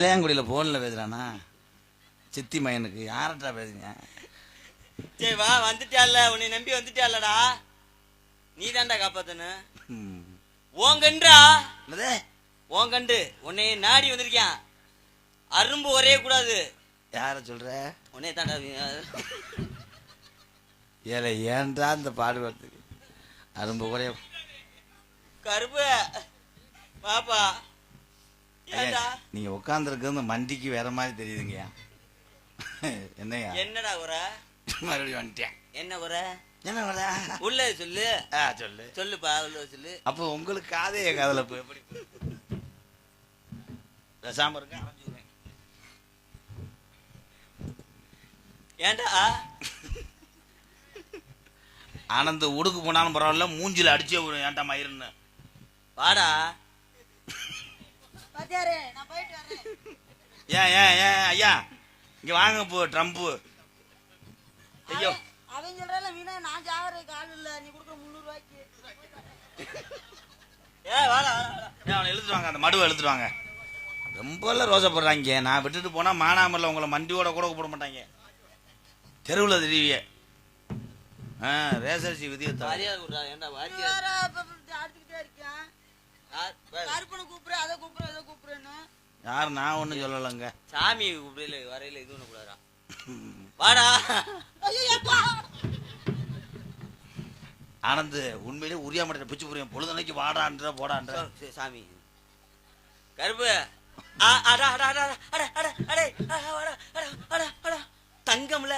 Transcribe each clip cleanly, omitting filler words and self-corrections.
இளையாங்குடியில் போனில் பேசுறானா சித்தி மயனுக்கு யார்டா பேசுங்க? சரி வா, வந்துட்டியால, உன்னை நம்பி வந்துட்டியாலடா, நீ தான்டா காப்பாத்தனு. ஓங்கன்றா ஓங்கண்டு உன்னை நாடி வந்திருக்கான். அரும்பு ஒரே கூடாது. யார சொல்ற? உன்னை தாண்டா. ஏழை ஏன்டா இந்த பாடுபடுறதுக்கு அரும்பு ஒரே கருப்பு பாப்பா. நீங்க உட்காந்துருக்கு மண்டிக்கு வேற மாதிரி தெரியுதுங்கய்யா. என்னையா என்னடா குறை? மறுபடியும் வந்துட்டேன். என்ன குறை? என்ன குறை? உள்ள சொல்லு. சொல்லு சொல்லுப்பா, உள்ள சொல்லு. அப்போ உங்களுக்கு காதே காதல எப்படி ரசாம இருக்க? ஏண்டா ஆனந்த உடுக்கு போனாலும் பரவாயில்ல, மூஞ்சில அடிச்சே ஒரு ஏன்டா மயிருன்னு வாடா. ஏன் ஏன் ஏன் ஐயா இங்க வாங்க போ ட்ரம்ப். ஐயோ அவன் சொல்றால வீணா, நான் ஜாவறதுக்கு ஆள் இல்ல, நீ கொடுக்குற 300 ரூபாய்க்கு. வாடா அவனை எழுத்துருவாங்க, அந்த மடுவை எழுத்துருவாங்க. ரொம்ப ரோசப்படுறாங்க. நான் விட்டுட்டு போனா மானாமரில் உங்களை மண்டியோட கூட கூப்பிட மாட்டாங்க. தெருவில் தெரிவிய ரேசரிசி விதியை அடுத்துக்கிட்டே இருக்கேன். கருப்பனை கூப்பிடுறேன், அதை கூப்பிடுறேன், இதை கூப்பிடுறேன்னு. யார்? நான் ஒன்றும் சொல்லலைங்க. சாமி கூப்பிடல வரையில இது ஒண்ணு கூடாதா? வாடா. ஆனந்த் உண்மையிலே உரியா மாட்டேன், பிச்சு புரியும். பொழுதுனைக்கு வாடான்ற போடான்ற சாமி. கருப்பு தங்கம்ல.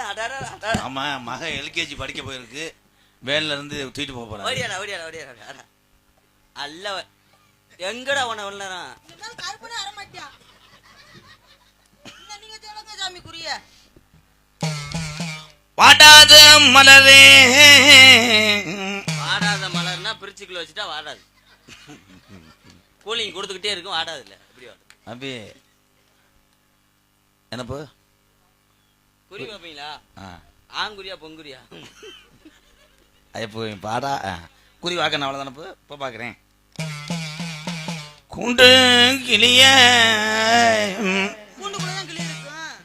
ஆமா, மக எல்கேஜி படிக்க போயிருக்கு. வேன்ல இருந்து தூக்கிட்டு போக போறேன். ஓடியாடா ஓடியாடா ஓடியாடா. அல்ல எங்கடா உன உள்ளறான்? கருப்பனே வர மாட்டியா? நீங்க சொல்லுங்க சாமி குறிய. வாடாத மலரே. வாடாத மலர்னா பிரிச்சுக்குள்ள வச்சுட்டா வாடாது. கூலிங் கொடுத்துக்கிட்டே இருக்கும், வாடாது இல்ல. எப்படி வாடும்? அப்படி என்னப்போ குறி பாப்பீங்களா? ஆங்குரியா பொங்குரியா? ஐயப்போ பாடா குறி வாக்கணும் அவ்வளோதானப்போ. இப்போ பார்க்குறேன். குண்டு கிளிய கூண்டுக்குள்ளதான் கிளி இருக்கும்.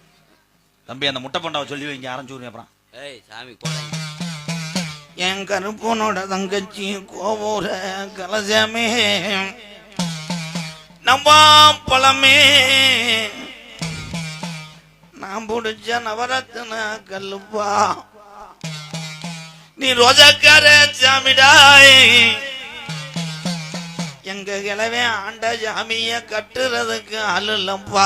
தம்பி, அந்த முட்டை பண்டாவை சொல்லி வைங்க, ஆரம்பிச்சு அப்புறம். ஏய் சாமி கோடை. என் கருப்பனோட தங்கச்சி கோபுர கலசமே நம்பா பழமே நான் பிடிச்ச நவரத்ன கல்லுப்பா நீ ரோஜாக்கார சாமிடாய். எங்க கிழவே ஆண்ட சாமிய கட்டுறதுக்கு ஆள் இல்லப்பா.